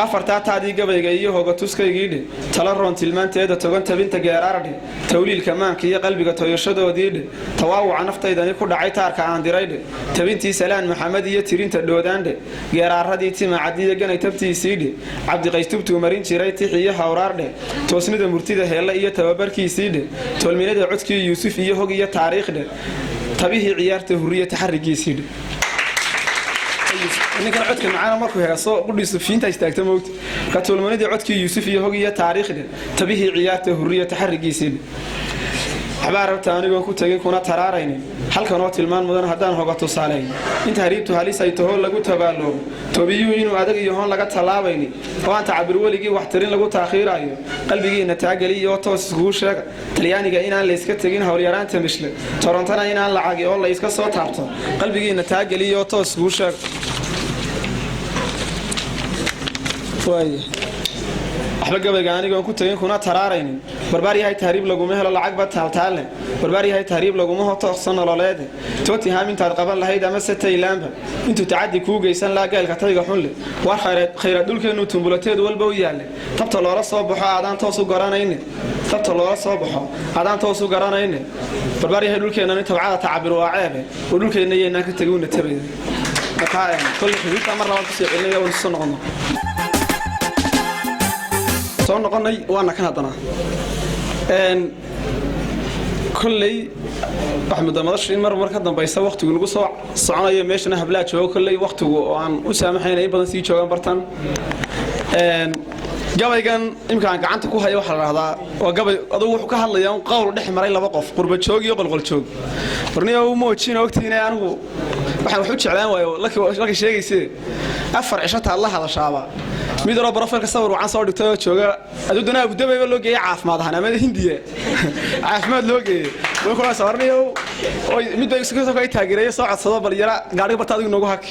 afartaa taadii gabayga iyo hoga tuskaygiidhe tala roon tilmaanteeda togan tabinta geeraardhe tawliilka maanka iyo qalbiga toyashadoodiidhe tawaawuca naftaydani ku dhacay taarka aan diraydhe tabintii salaan maxamed iyo tirinta dhoodandhe geeraaradii timacadiyo ganay tabtiisiidhe cabdiqaystubtuu marin jiray tix iyo hawraardhe toosnida murtida heelle iyo tababarkiisiidhe tolminada codkii yuusuf iyo hog iyo taariikhdhe tabihii ciyaarta hurriya taxarigiisiidhe ninkan codka macana markuu heeso qudhiisu fiinta istaagta moogta ka tolmanadii codkii yuusuf iyo hog iyo taariikhdhe tabihii ciyaarta hurriya taxarigiisiidhe waxbaa rabta anigoon ku tegin kuna taraaraynin halkanoo tilmaan mudan haddaan hoga tusaaleyn inta hariibtu halis ay taho lagu tabaaloobo tobiyuu inuu adag iyo hoon laga tallaabaynin oo aan tacabir weligii wax tirin lagu taakhiiraayo qalbigiina taageliya oo toos iskugu sheega talyaaniga inaan layska tegin howlyaraanta mishle torontana inaan lacagi oo layska soo taabto qalbigiina taageliya oo toos iskugu sheega waxba gabayga anigoon ku tegin kuna taraaraynin barbaar yahay tahriib laguma helo lacagba taaltaalle barbaar yahay tahriib laguma hotoqsan nololeede tootinhaam intaad qaban lahayd ama se taylaamba intuu tacadi kuu geysan laa gaalka tayga xunle war khayraad dhulkeennu tumbulateed walba u yaalle tabta loola soo baxo aadaan toos u garanayne barbaar yahay dhulkeennan tabcada tacabir waa ceebe oo dhulkeenna yeennaan ka tegi una tabayda markaa kolle xuduudta mar labaad kusii celinaya waan soo noqono soo noqonay waana kan haddana kolley wax muddamadashu in mar ka dambaysa waqtigu lagu soo soconayo meeshana hablaa joogo kolley waqtigu oo aan u saamaxayn in badan sii joogaan bartan gabaygan imkaan gacanta ku haya waxa la raahdaa waa gabay adugu wuxuu ka hadlayaa un qowl dhex maray laba qof qurba joog iyo qolqol joog warniyo u moojina waqtiina anigu waxaan wax u jeclaan waayo laki sheegaysay afar cisho taad la hadashaaba mid ro profilka sawir wacan soo dhigtay oo jooga adudana Abu Dhabi loo geeyay caafimaad ahaan ama Hindiya caafimaad loo geeyay way kula saarnayo oo mid bay iska soo kay taageeray soo codsado bal yara gaariga barta adigu noogu hak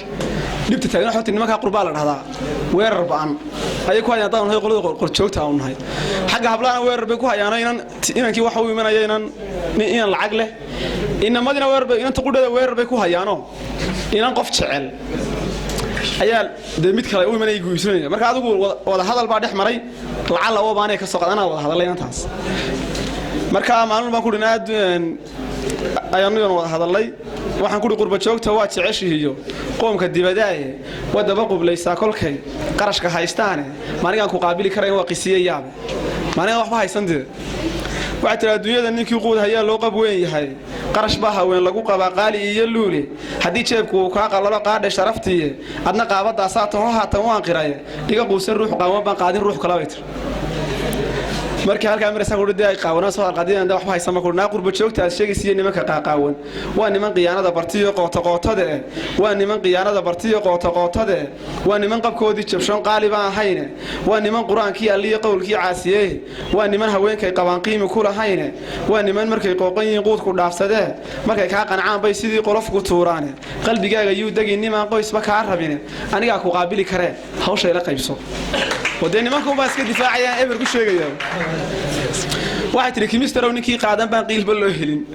dibta taagna xogta nimanka qurbaa la dhahdaa weerar baan ay ku hayaan daan qolada qor joogta aan nahay xagga hablaana weerar bay ku hayaan inankii waxa uu imanaya inaan lacag leh inamadina weerar bay inta qudhada weerar bay ku hayaano inaan qof jecel ayaa mid kale u imanay guuysanayo marka adigu wada hadal baa dhex maray lacala oo baanay ka soo qadana wada hadalay intaas marka maalin baan ku dhinaad ayaanu wada hadalay waxaan ku qurba joogta waa jeceshihiyo qoomka dibadaaye wadaba qublaysa kolkay qarashka haystaane maanigan ku qaabili kareen waa qisiye yaab maanigan waxba haysantii waxa tira adduunyada ninkii quud hayaa loo qab weyn yahay qarash baa haween lagu qaba qaali iyo luule hadii jeebku uu ka qalalo qaadhay sharaftiye adna qaabada saato haatan waan qiray iga quusan ruux qaawan baan qaadin ruux kala waytir markii halka maraysan ku dhiday qaawana soo qadiyaan waxba haysan ma kurna qurba joogta sheegaysiin nimanka qaaqaawan waa niman qiyaanada bartiyo qootaqootada waa niman qiyaanada bartiyo qootaqootada waa niman qabkoodii jabshan qaaliba ahayne waa niman quraankii alliyo qowlkii caasiyay waa niman haweenkay qabaan qiimo ku lahayne waa niman markay qooqan yihiin quud ku dhaafsadee markay ka qancaan bay sidii qolofku tuuraane qalbigaaga yuu dagin niman qoysba ka rabine aniga ku qaabili kareen hawsha ila qaybso ودين ما كون بس كدفاعيا إبر كل شيء جاي واحد كيمستر ونكي قادم بنقيل بلو هلين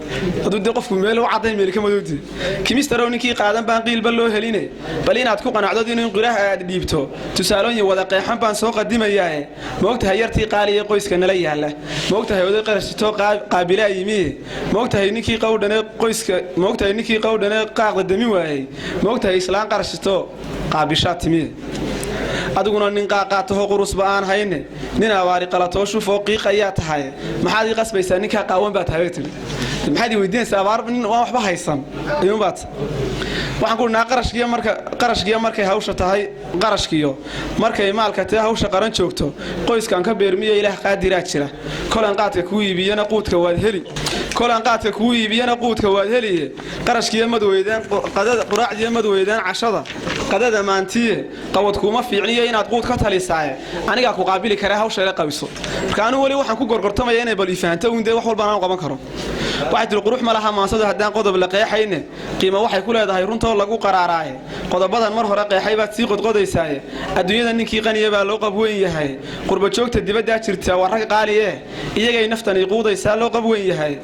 هذول دقف ميل وعطين ميل كم دودي كيمستر ونكي قادم بنقيل بلو هلينه بلينا تكون قناعدود إنه قراه ديبتو تسألون يوضع قيحان بان سوق قديم إياه موقت هيرتي قالي قويس كان لي هلا موقت هيوضع قرشتو قابلة يمي موقت هينكي قودنا قويس موقت هينكي قودنا قاعد دمي واي موقت هيسلان قرشتو قابشات مي adiguna nin qaaqaato qurus baan hayne nin awaari qalato shufo qiiqaya tahay maxaad ii qasbaysaa ninka qaawan baad habeetay maxaad ii weydiinaysaa abaar nin waxba haysan ayuu baad waxaan ku naa qarashkiya markay hawsha tahay qarashkiyo markay maalka tahay hawsha qaran joogto qoyskan ka beermiyo ilaah qaadiraa jira kolan qaadka ku iibiyana quudka waad heli kolan qaadka kuu iibiyana quudka waad heliye qarashkiiyo madweydaan quraacdiiyo madweydaan cashada qadada maantiye qabad kuma fiicniyo inaad quud ka talisaaye anigaa ku qaabili kara hawsha ila qabiso marka anu wali waxaan ku gorgortamaya inay bal ifahanto uundee wax walba aan qaban karo waxay tir qurux ma laha maansada haddaan qodob la qeexayne qiimo waxay ku leedahay runtoo lagu qaraaraaye qodobadan mar hore qeexay baad sii qodqodaysaaye adduunyada ninkii qaniya baa loo qab weyn yahay qurba joogta dibadda jirta waa rag qaali iyagay naftan iquudaysaa loo qab weyn yahay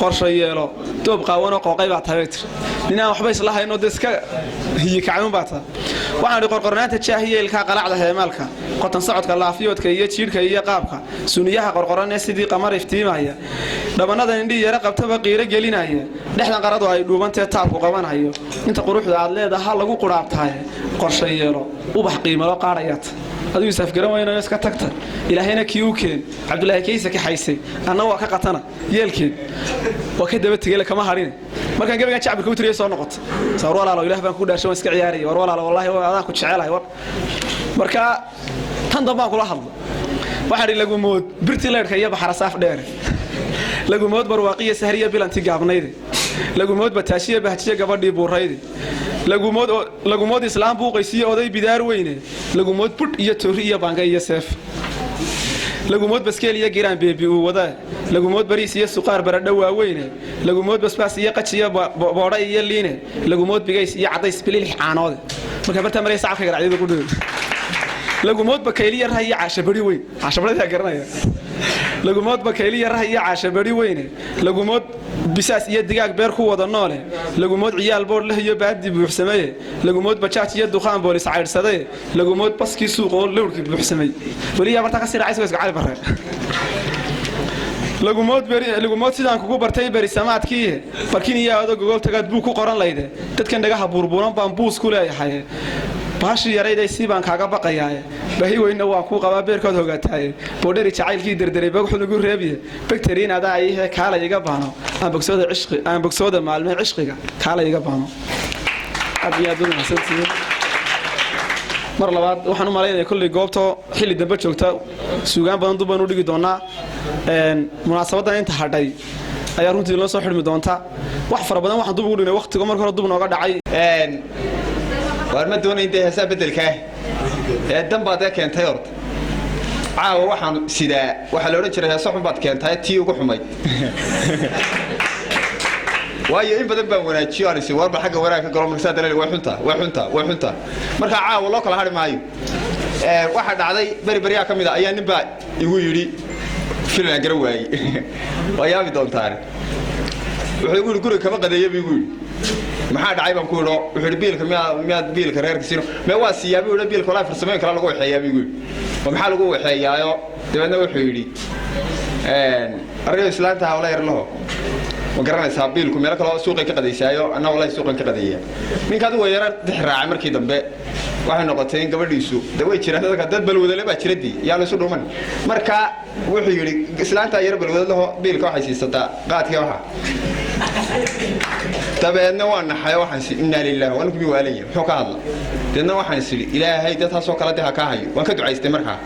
qorshe yeelo doob qaawanoo qooqay baa tahay tir ninaan waxba isla hayno iska hiyi kacayun baa taa waxaan idhi qorqornaanta jaahiya ilkaa qalacda heemaalka qotan socodka laafiyoodka iyo jiidhka iyo qaabka suniyaha qorqoran ee sidii qamar iftiimaya dhabanada indhii yara qabtaba qiiro gelinaya dhexdan qaradu ay dhuubantee taabku qabanayo inta quruxda aad leedaha lagu quraabtahay qorshe yeelo ubax qiimalo qaadhayaad aduu isafgaran weyno iska tagta ilaahayna kii u keen cabdulaahi kaysa ka xaysay anna waa ka qatana yeelkeed waa ka daba tegay kama harin markaan gabaga shacabka u tiriyay soo noqoto sawir walaalo ilaah baan ku dhaashay iska ciyaariyay war walaalo wallahi waa ku jecelahay war marka tan dambaan kula hadlo waxaan lagu mood birti leerka iyo baxar saaf dheer lagu mood barwaaqiya sahriya bilanti gaabnayde lagu mood bataashiya bahjiya gabadhii buurayde lagu mood islaam buuqaysiyo oday bidaar weyne lagu mood bud iyo toori iyo banga iyo seef lagu mood baskeel iyo giraan beebi uu wada lagu mood bariis iyo suqaar baradho waaweyne lagu mood basbaas iyo qajiya boodha iyo liine lagu mood bigays iyo cadays bililix caanoode marka barta maray sacabka garacyada ku dhow lagu mood bakayliya rahay caasha bari weyn caasha bari garanaya lagu mood bakayliya rahay caasha bari weyne lagu mood bisaas iyo digaag beer ku wada noole lagu mood ciyaal boor leh iyo baadi buuxsamay lagu mood bajaaj iyo duqaan boolis cayrsaday lagu mood baski suuq oo lawrki buuxsamay waliya barta ka siracayso iska cali bare lagu mood sidaan kugu bartay bari samaadkii barkin iyo adag gogol tagad buu ku qoran layde dadkan dhagaha burburan baan buus ku leeyahay baashi yarayday si baan kaaga baqayaa bahi weyna waa ku qabaa beerkood hogaatay boodhari jacaylkii dardaray bagaxu lagu reebiye bacteriin adaa ay kaala iga baano aan bogsooda maalmo cishqiga kaala iga baano abiyadu nasantii mar labaad waxaan u maleeyahay kulli goobto xilli dambe joogta suugaan badan dub baan u dhigi doonaa munaasabadan inta hadhay ayaa runtii loo soo xidhmi doonta wax fara badan waxaan dub ugu dhignay waqtiga markii hore dub nooga dhacay war ma doonaynta heesaa beddelka dan baad keentay horta caawa waxaan sidaa waxa la odhan jiray heeso xun baad keentay tii ugu xumayd waayo in badan baan wanaajiyo aan isii warba xagga wanaagga galo markaa dalay way xunta marka caawa loo kala hari maayo waxa dhacday bari ka mid ah ayaa ninba igu yiri filan garan waayay waa yaabi doontaan wuxuu igu guriga kama qadeeyay igu yiri maxaa dhacay baan ku idho wuxuu biilka miyaad biilka reerka siino ma waa siyaabay uu biilka walaal farsameen kala lagu waxeeyaa igu maxaa lagu waxeeyaayo dibadna wuxuu yiri ariyo islaanta hawla yar laho ma garanaysaa biilku meel kale oo suuqa ka qadeysaayo ana walaal suuqa ka qadeeyaa ninka adu weerar dixraacay markii dambe waxay noqotay in gabadhiisu way jiraan dad balwadale baa jiradii yaa la isu dhuman marka wuxuu yiri islaanta yar balwadale laho biilka waxay siisataa qaadka waxa tabeedna waan naxay waxaan si inna lillahi wa inna ilaihi raaji'uun wuxuu ka hadla deedna waxaan si ilaahay dad taasoo kala dhaha ka hayo waan ka ducaystay markaa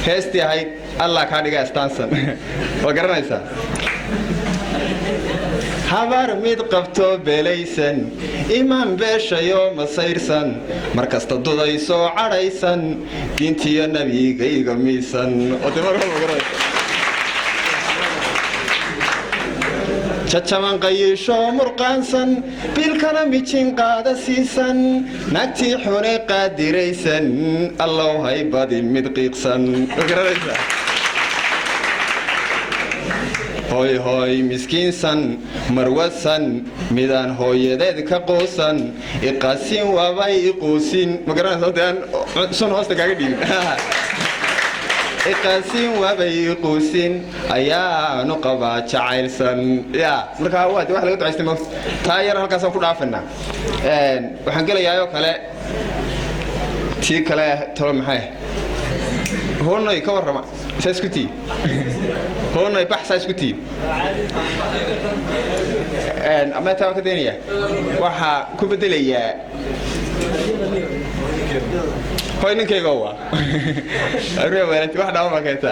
heestii ahayd Allah ka dhiga istaansan waa garanaysaa habar mid qabto beelaysan iman beeshayo masayrsan markasta dudayso cadhaysan diintiyo nabigayga miisan chachaman qayisho murqaansan bilkana mijin qaada siisan nagtii xune qaadiraysan allow haybadi mid qiiqsan hoy hoy miskiinsan marwasan midaan hooyadeed ka quusan iqaasin waabay iquusin magaranaysan sun hoosta kaaga dhigin iqaasin waabay iquusin ayaanu qabaa jacaylsan ya markaa waa wax laga ducaystay ma taa yar halkaasaan ku dhaafanaa waxaan gelayaa kale tii kale tolo maxay هون يكور رما ساسكتي هون يبحث ساسكتي أما تاوك الدنيا وها كوبدلية هاي نكى جوا أروي ولا تروح دام ما كنت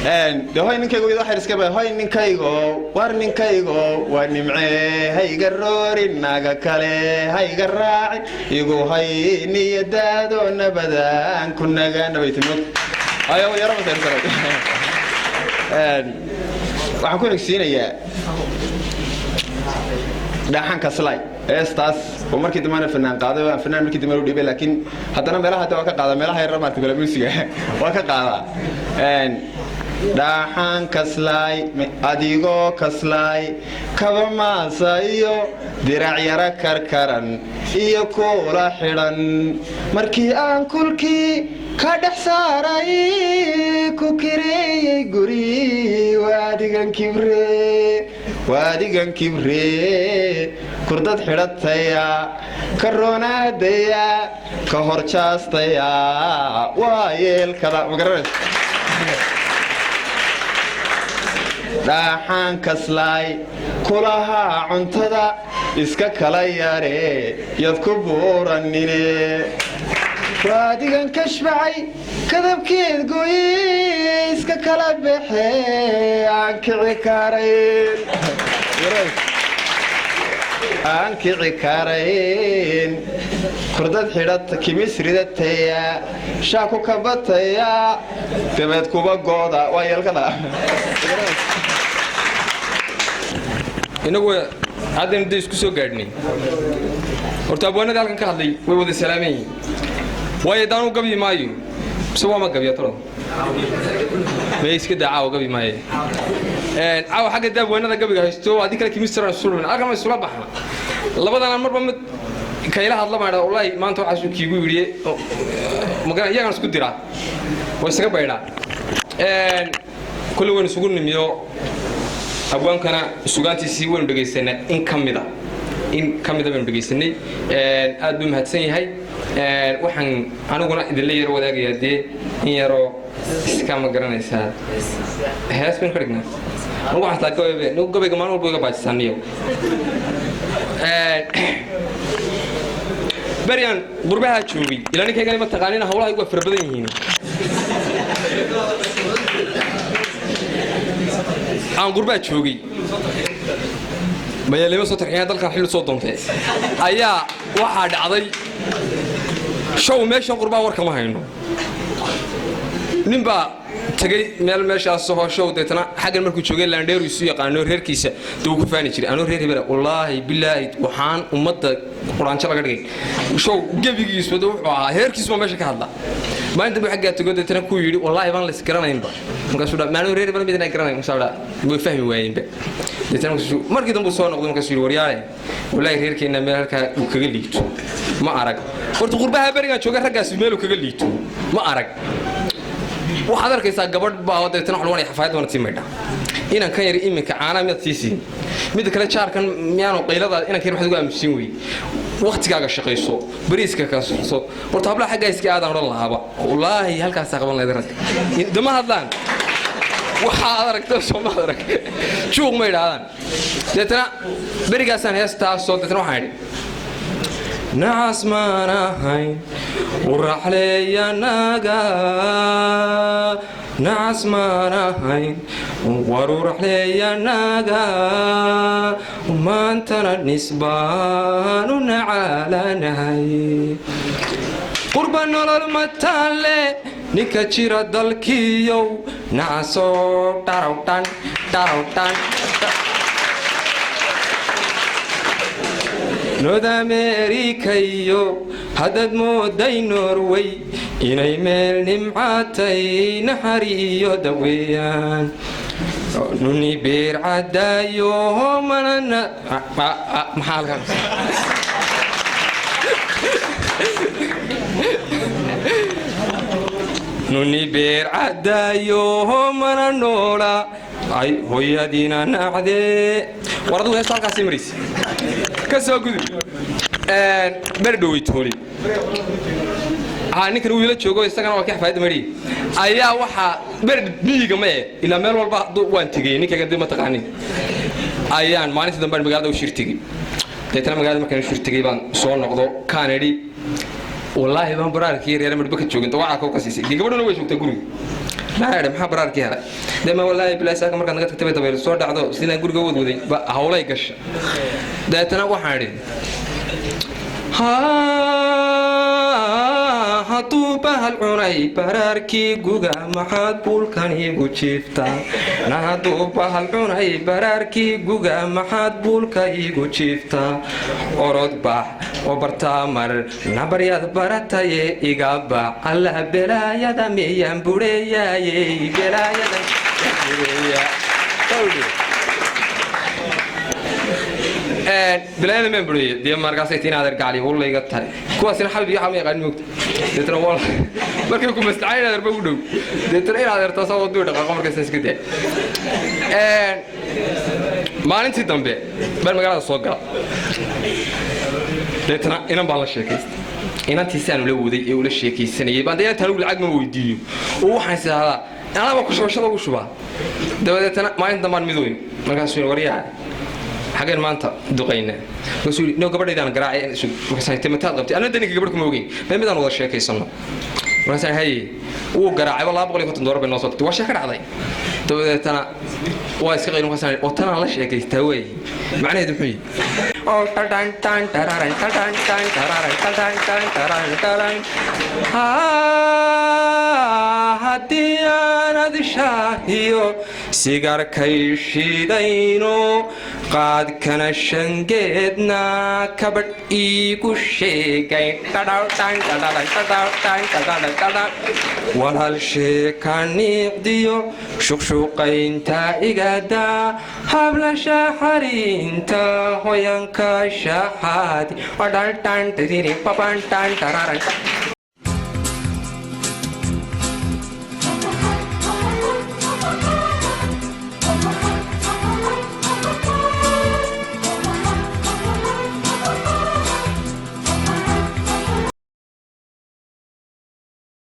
de hoy ninkaygu iyadoo xir iska baa hoy ninkaygo war ninkaygo waa nimcee hayga roori naga kale hayga raaci igu hay niyadaado nabadaan ku naga nabaytimo ayo yaro ma tahay waxaan ku xigsiinayaa dhaxanka slay estas oo markii damana fanaan qaaday waa fanaan markii damana u dhibay laakiin haddana meelaha hadda waa ka qaada meelaha yar maartay kala musiga waa ka qaada dhaxanka slay adigoo kaslay kaba maasayo dirac yara karkaran iyo kula xidhan markii aan kulkii ka dhex saaray ku kireeyay guri waadigan kibre kurdad xidhataya ka roonaadaya ka horjaastaya waa yeelkada magaranaysa dhaxaan kaslay kulahaa cuntada iska kala yare yad ku buuranine waadigan kashbacay kadabkeed gooye iska kala baxe aan kici karayn kurdad xidhata kimis ridataya shaaku kabataya dabeed kuba gooda waa yeelkada inagu haddaynu dee isku soo gaadhnay horta abwaanada halkan ka hadlay way wada salaamayeen waayo daanu gabi maayo mise waa ma gabiya talo may iska daa caawa gabi maayo caawa xagga daa abwaanada gabiga haysto adii kale kimistaran sulman halkan ma isula baxna labadana marba mid kayla hadla maadha wallaahi maanta waxaasuu kiigu yidhi magana iyagaan isku diraa way isaga baydhaa kulle waynu isugu nimiyo abwaankana sugaantiisii waynu dhegaysanay in ka mida baynu dhegaysanay aad buu mahadsan yahay waxaan aniguna idinla yaro wadaagayaa dee in yaroo iska ma garanaysaa hees baynu ka dhignaa anugu waxaan taa gabayga maalin walba iga baajisaniyo beryan qurbaha joogay ilaa ninkaygani ma taqaanina hawlaha igu fara badan yihiin aan qurbaa joogay mayaalima soo tarxiyaan dalkan xilli soo doontay ayaa waxaa dhacday show meeshan qurbaa warka ma hayno ninbaa tagay meeshaas soo show deetana xaggan markuu joogay laandheeru isu yaqaano reerkiisa duu ku faani jiray anoo reer hebel wallaahi bilaahi waxaan ummadda quraanjo laga dhigay show gebigiisu wuxuu ahaa heerkiisu meesha ka hadla maalinta buu xaggaa tago deetana ku yidhi wallaahi baan la isgaranaynba markaasuu dhaa maanoo reer hebel midna garanayn masaabdha way fahmi waayeenba deetana markii dambe soo noqday markaasuu yidhi waryaale wallaahi reerkeenna meel halkaa uu kaga liito ma arag horta qurbaha berigaan jooga raggaasi meel uu kaga liito ma arag waxaad arkaysaa gabadh baa deetana wax lagu xafaayad wana timaydha inaan kan yar iminka caana mid siisiin mid kale jaarkan miyaanu qaylada inaan kan wax ugu aamusin wey waqtigaaga shaqayso bariiska ka soo horta habla xagga iska aadan oran lahaaba wallaahi halkaas qaban leedahay rag dama hadlaan waxa aad aragto soo ma arag joog ma yiraahdaan deetana barigaasaan heestaa soo deetana waxaan idhi نعس ما نهين ورحلي ناقا نعس ما نهين ورحلي ناقا وما انتنا نسبان ونعالى نهي قربان للمتالي نكتشير دالكيو نعسو تاروتان تاروتان نود أمريكيو هدد مودي نوروي إني ميل نمعاتي نحريو دويان نوني بير عدايو منانا محال خمس نوني بير عدايو منانولا أي هويا دينا نعدي وردو هيستال قاسي مريس كسو قدو بردوي تولي ninkan uu ila joogo isagana waa ka xafaayad mari ayaa waxa berd biiga ma ila meel walba waan tagay ninka dib ma taqaanin ayaan maalintii dambe magaalada u shirtigay deetana magaalada markaan shirtigay baan soo noqdo Canada wallaahi baan baraarkii reer madba ka joogin waxa ka siisay gabadhuna way joogtay guriga ما أعرف محب برار كيها دائما والله بلا ساكن مركز نقدر تكتب تبي الصور دعوة سينا نقول جود ودي هؤلاء قش ده تنوع حارين hadduu bahal cunay baraarkii guga maxaad buulkan igu jiiftaa na hadduu bahal cunay baraarkii guga maxaad buulka igu jiiftaa orod bax oo bartaamar nabaryad barataye iga bax allah belaayada miyaan bureeyaayey belaayada bureeya بلاد من بري دي ماركاسيتين هذا القالي والله يقطع كواسين حبيبي حمي قاعد موت دتر والله markay ku mastacayna darba u dhow deetar in aad arto soo duur dhaqaaq markay iska day maalintii dambe bal magaalada soo gala deetana inaan baa la sheekaystay inantiisaan la waday ee ula sheekaysanayay baan deetan uu lacag ma weydiiyo oo waxaan saada anaba ku shubashada ugu shubaa dabadeetana maalinta dambaan midooyin markaas uu wariyaa حاجة ما أنت دقينا بس يقول نو قبل إذا أنا قراءة مثلا تمتاد قبتي أنا دني قبلكم موجين فماذا أنا وضع شيء كيسنا مثلا هاي وقراءة والله أبغى لك تدور بالنصات وشكر علي تو أنا وايس غير مثلا وتنا على شيء كيستوي معناه يدفعي أو تان تان ترارن تان تان ترارن تان تان ترارن ترارن هدي أنا دشاهيو سيجار كيشي دينو قاد كان شنجدنا كبر إيكو شيكين تداو تان تداو تداو تان تداو تداو والهالشيكاني ديو شوقين تا إجدا حبل شحرين تا هويان كشحاتي ودال تان تديري بابان تان ترارن